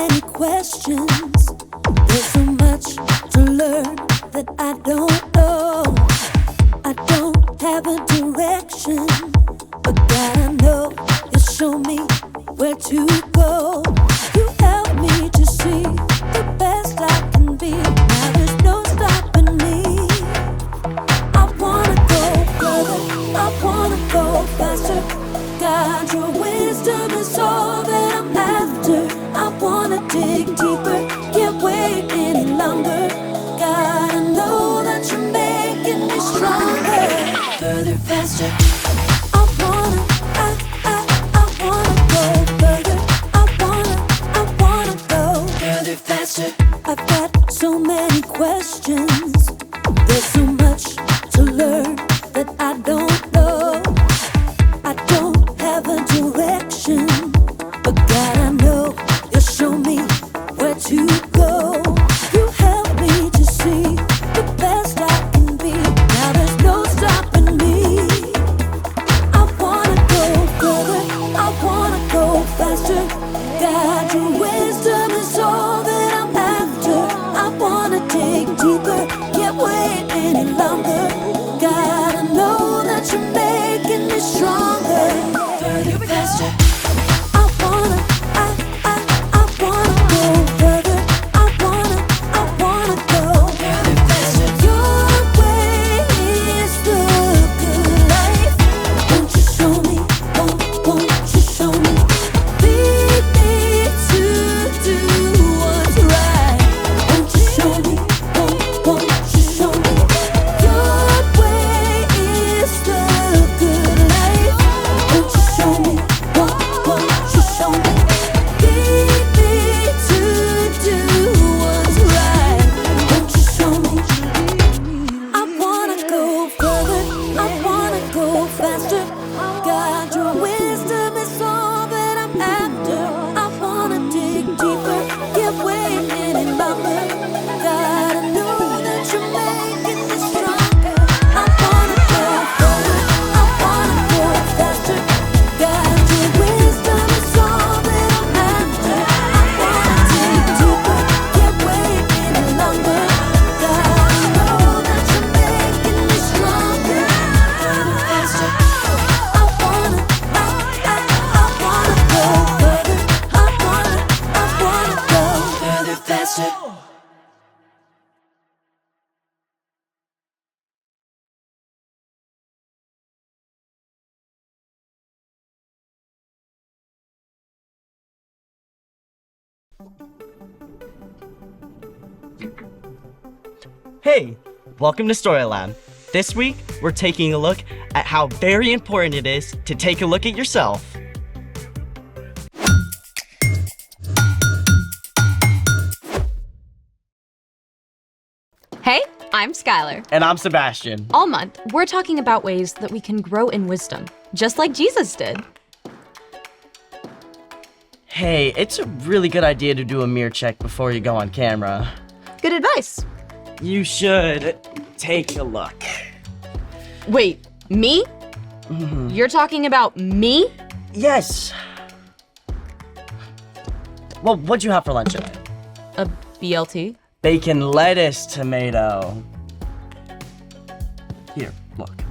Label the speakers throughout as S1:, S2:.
S1: many questions. There's so much to learn that I don't know. I don't have a direction, but God, I know you show me where to go. You help me to see the best I can be. Now there's no stopping me. I wanna go further, I wanna go faster. God, your wisdom is all that I'm after. I wanna dig deeper, can't wait any longer. God, I know that you're making me stronger. Further, faster. I wanna go further. I wanna go further, faster. I've got so many questions. There's so much to learn that I don't know. I don't have a direction, but God, I know you'll show me where to go. You help me to see the best I can be. Now there's no stopping me. I wanna go further, I wanna go faster. God, your wisdom is all that I'm after. I wanna dig deeper, can't wait any longer. God, I know that you're making me stronger. Further, faster. I wanna go further. I wanna go further, faster. Your way is the good life. Won't you show me? Won't you show me? Lead me to do what's right. Won't you show me? Won't you show me? Your way is the good life. Won't you show me? Won't you show me? Lead me to do what's right. Won't you show me? I wanna go further, I wanna go faster. God, your wisdom is all that I'm after. I wanna dig deeper, can't wait any longer. God, I know that you're making me stronger. I wanna go further, I wanna go faster. God, your wisdom is all that I'm after. I wanna dig deeper, can't wait any longer. God, I know that you're making me stronger. Further, faster. I wanna go further. I wanna go further, faster.
S2: Hey, welcome to Storyland. This week, we're taking a look at how very important it is to take a look at yourself.
S3: Hey, I'm Skylar.
S2: And I'm Sebastian.
S3: All month, we're talking about ways that we can grow in wisdom, just like Jesus did.
S2: Hey, it's a really good idea to do a mirror check before you go on camera.
S3: Good advice.
S2: You should take a look.
S3: Wait, me? You're talking about me?
S2: Yes. Well, what'd you have for lunch today?
S3: A BLT?
S2: Bacon, lettuce, tomato. Here, look.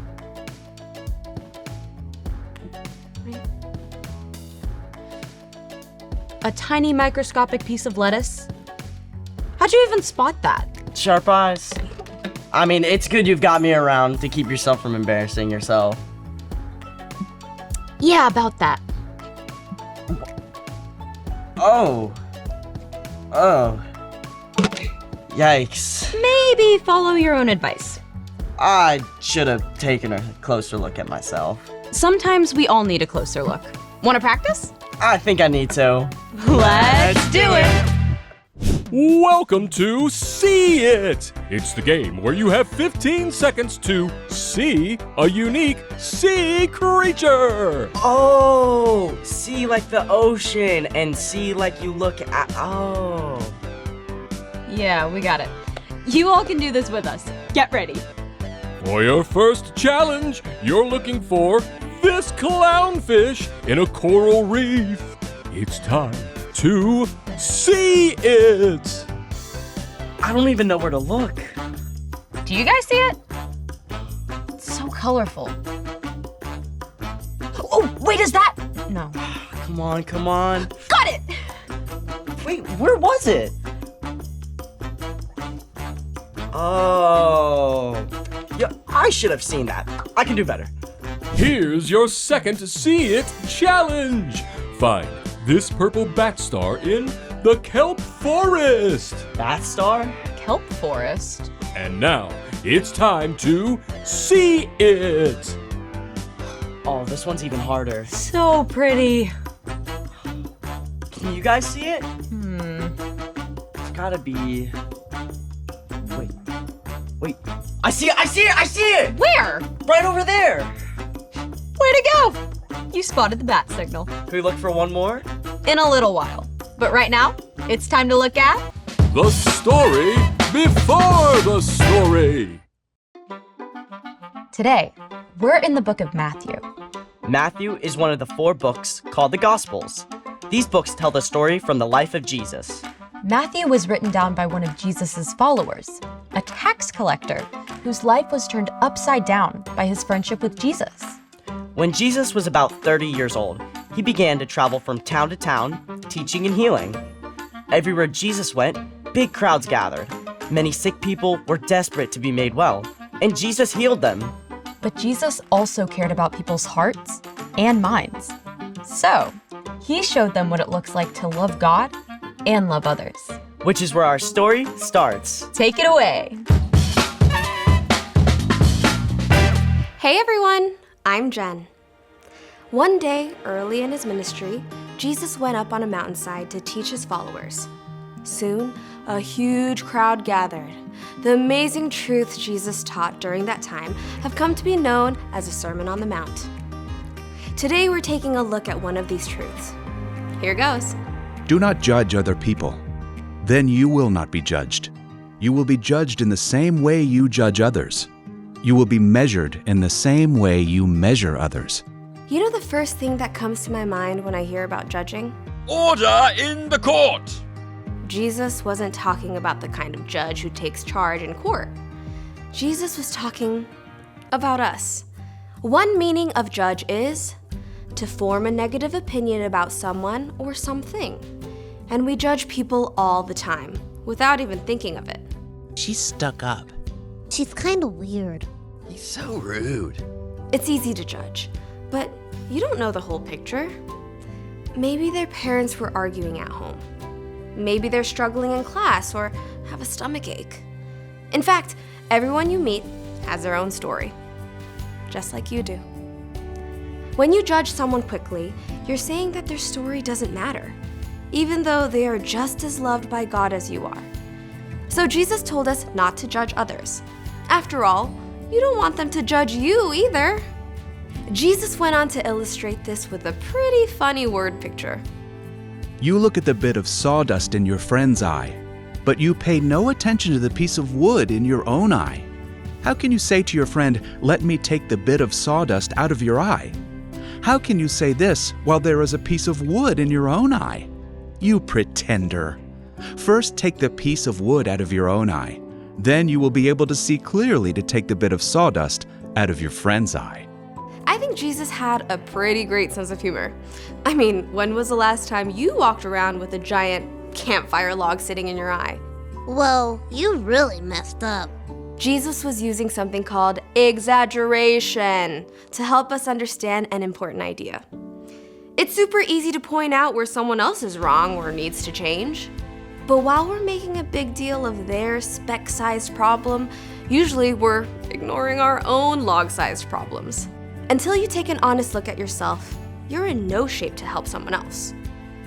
S3: A tiny microscopic piece of lettuce? How'd you even spot that?
S2: Sharp eyes. I mean, it's good you've got me around to keep yourself from embarrassing yourself.
S3: Yeah, about that.
S2: Oh. Yikes.
S3: Maybe follow your own advice.
S2: I should have taken a closer look at myself.
S3: Sometimes we all need a closer look. Want to practice?
S2: I think I need to.
S3: Let's do it!
S4: Welcome to See It! It's the game where you have 15 seconds to see a unique sea creature!
S2: Oh, sea like the ocean and sea like you look at. Oh.
S3: Yeah, we got it. You all can do this with us. Get ready.
S4: For your first challenge, you're looking for this clownfish in a coral reef. It's time to see it.
S2: I don't even know where to look.
S3: Do you guys see it? It's so colorful. Oh, wait, is that? No.
S2: Come on, come on.
S3: Got it!
S2: Wait, where was it? Oh. Yeah, I should have seen that. I can do better.
S4: Here's your second See It challenge. Find this purple bat star in the kelp forest.
S2: That star?
S3: Kelp forest.
S4: And now it's time to see it.
S2: Oh, this one's even harder.
S3: So pretty.
S2: Can you guys see it? It's gotta be... Wait. I see it! I see it!
S3: Where?
S2: Right over there!
S3: Way to go! You spotted the bat signal.
S2: Can we look for one more?
S3: In a little while. But right now, it's time to look at...
S4: The story before the story.
S3: Today, we're in the book of Matthew.
S2: Matthew is one of the 4 books called the Gospels. These books tell the story from the life of Jesus.
S3: Matthew was written down by one of Jesus' followers, a tax collector whose life was turned upside down by his friendship with Jesus.
S2: When Jesus was about 30 years old, he began to travel from town to town, teaching and healing. Everywhere Jesus went, big crowds gathered. Many sick people were desperate to be made well, and Jesus healed them.
S3: But Jesus also cared about people's hearts and minds. So, he showed them what it looks like to love God and love others.
S2: Which is where our story starts.
S3: Take it away.
S5: Hey everyone, I'm Jen. One day, early in his ministry, Jesus went up on a mountainside to teach his followers. Soon, a huge crowd gathered. The amazing truths Jesus taught during that time have come to be known as the Sermon on the Mount. Today, we're taking a look at one of these truths. Here goes.
S6: Do not judge other people. Then you will not be judged. You will be judged in the same way you judge others. You will be measured in the same way you measure others.
S5: You know the first thing that comes to my mind when I hear about judging?
S4: Order in the court.
S5: Jesus wasn't talking about the kind of judge who takes charge in court. Jesus was talking about us. One meaning of judge is to form a negative opinion about someone or something. And we judge people all the time, without even thinking of it.
S7: She's stuck up.
S8: She's kind of weird.
S7: He's so rude.
S5: It's easy to judge, but you don't know the whole picture. Maybe their parents were arguing at home. Maybe they're struggling in class or have a stomach ache. In fact, everyone you meet has their own story, just like you do. When you judge someone quickly, you're saying that their story doesn't matter, even though they are just as loved by God as you are. So Jesus told us not to judge others. After all, you don't want them to judge you either. Jesus went on to illustrate this with a pretty funny word picture.
S6: You look at the bit of sawdust in your friend's eye, but you pay no attention to the piece of wood in your own eye. How can you say to your friend, "Let me take the bit of sawdust out of your eye"? How can you say this while there is a piece of wood in your own eye? You pretender. First take the piece of wood out of your own eye. Then you will be able to see clearly to take the bit of sawdust out of your friend's eye.
S5: I think Jesus had a pretty great sense of humor. I mean, when was the last time you walked around with a giant campfire log sitting in your eye?
S8: Well, you really messed up.
S5: Jesus was using something called exaggeration to help us understand an important idea. It's super easy to point out where someone else is wrong or needs to change. But while we're making a big deal of their speck-sized problem, usually we're ignoring our own log-sized problems. Until you take an honest look at yourself, you're in no shape to help someone else.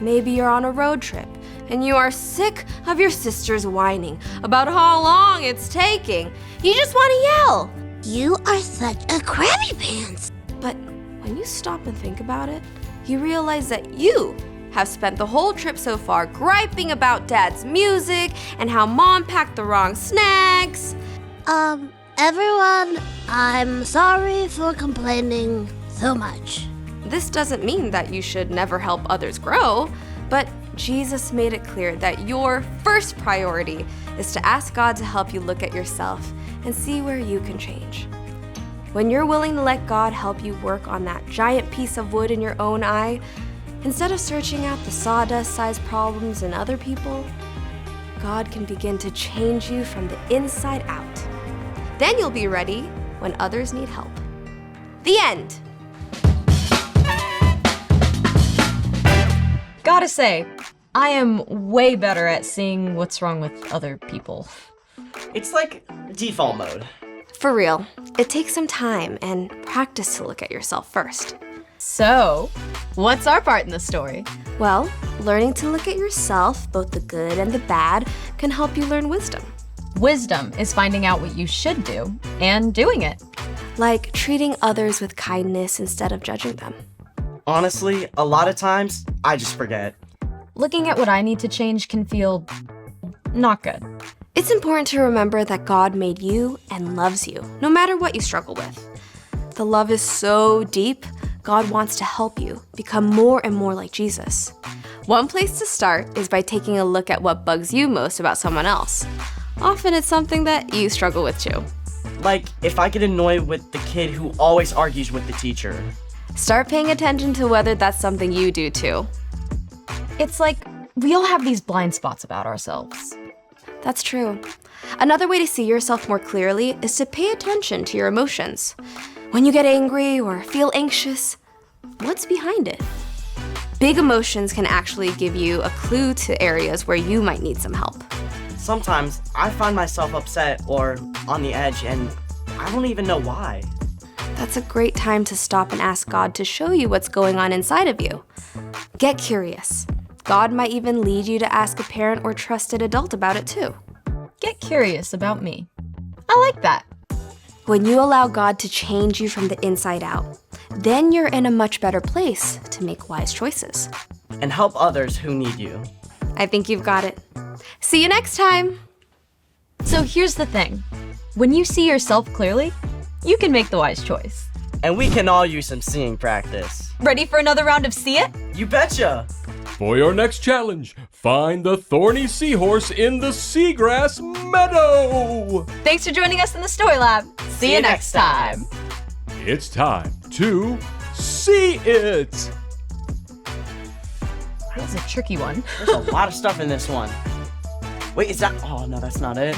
S5: Maybe you're on a road trip and you are sick of your sisters whining about how long it's taking. You just want to yell.
S8: You are such a crabby pants.
S5: But when you stop and think about it, you realize that you have spent the whole trip so far griping about Dad's music and how Mom packed the wrong snacks.
S8: Everyone, I'm sorry for complaining so much.
S5: This doesn't mean that you should never help others grow, but Jesus made it clear that your first priority is to ask God to help you look at yourself and see where you can change. When you're willing to let God help you work on that giant piece of wood in your own eye, instead of searching out the sawdust-sized problems in other people, God can begin to change you from the inside out. Then you'll be ready when others need help. The end.
S3: Gotta say, I am way better at seeing what's wrong with other people.
S2: It's like default mode.
S5: For real, it takes some time and practice to look at yourself first.
S3: So, what's our part in the story?
S5: Well, learning to look at yourself, both the good and the bad, can help you learn wisdom.
S3: Wisdom is finding out what you should do and doing it.
S5: Like treating others with kindness instead of judging them.
S2: Honestly, a lot of times, I just forget.
S3: Looking at what I need to change can feel not good.
S5: It's important to remember that God made you and loves you, no matter what you struggle with. The love is so deep, God wants to help you become more and more like Jesus. One place to start is by taking a look at what bugs you most about someone else. Often it's something that you struggle with too.
S2: Like, if I get annoyed with the kid who always argues with the teacher.
S5: Start paying attention to whether that's something you do too.
S3: It's like we all have these blind spots about ourselves.
S5: That's true. Another way to see yourself more clearly is to pay attention to your emotions. When you get angry or feel anxious, what's behind it? Big emotions can actually give you a clue to areas where you might need some help.
S2: Sometimes I find myself upset or on the edge and I don't even know why.
S5: That's a great time to stop and ask God to show you what's going on inside of you. Get curious. God might even lead you to ask a parent or trusted adult about it too.
S3: Get curious about me. I like that.
S5: When you allow God to change you from the inside out, then you're in a much better place to make wise choices.
S2: And help others who need you.
S5: I think you've got it. See you next time.
S3: So here's the thing. When you see yourself clearly, you can make the wise choice.
S2: And we can all use some seeing practice.
S3: Ready for another round of See It?
S2: You betcha!
S4: For your next challenge, find the thorny seahorse in the seagrass meadow.
S3: Thanks for joining us in the Story Lab. See you next time.
S4: It's time to see it.
S3: That was a tricky one.
S2: There's a lot of stuff in this one. Wait, is that? Oh, no, that's not it.